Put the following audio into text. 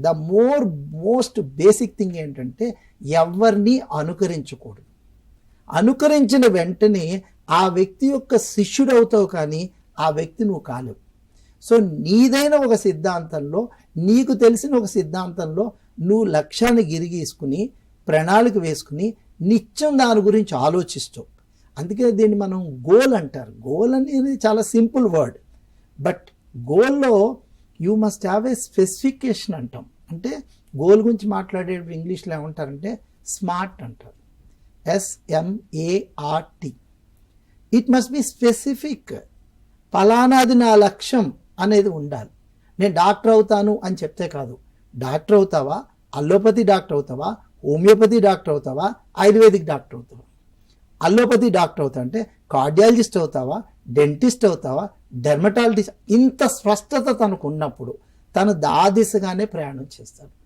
Most basic thing ఏంటంటే ఎవరిని అనుకరించకూడదు. అనుకరించిన వెంటనే ఆ వ్యక్తి యొక్క శిష్యుడు అవుతావు, కానీ ఆ వ్యక్తి నువ్వు కాలేవు. సో నీదైన ఒక సిద్ధాంతంలో, నీకు తెలిసిన ఒక సిద్ధాంతంలో నువ్వు లక్ష్యాన్ని గిరిగీసుకుని ప్రణాళిక వేసుకుని నిత్యం దాని గురించి ఆలోచిస్తావు. అందుకే దీన్ని మనం గోల్ అంటారు. గోల్ అనేది చాలా సింపుల్ వర్డ్, బట్ గోల్లో you must have a specification అంటాం. అంటే గోల్ గురించి మాట్లాడే ఇంగ్లీష్లో ఏమంటారంటే స్మార్ట్ అంటారు, SMART. It must be specific. ఫలానాది నా లక్ష్యం అనేది ఉండాలి. నేను డాక్టర్ అవుతాను అని చెప్తే కాదు. డాక్టర్ అవుతావా, అల్లోపతి డాక్టర్ అవుతావా, హోమియోపతి డాక్టర్ అవుతావా, ఆయుర్వేదిక్ డాక్టర్ అవుతావా? అల్లోపతి డాక్టర్ అవుతా అంటే కార్డియాలజిస్ట్ అవుతావా, డెంటిస్ట్ అవుతావా, డెర్మటాలజిస్ట్? ఇంత స్పష్టత తనకు ఉన్నప్పుడు తను దా దిశగానే ప్రయాణం చేస్తాడు.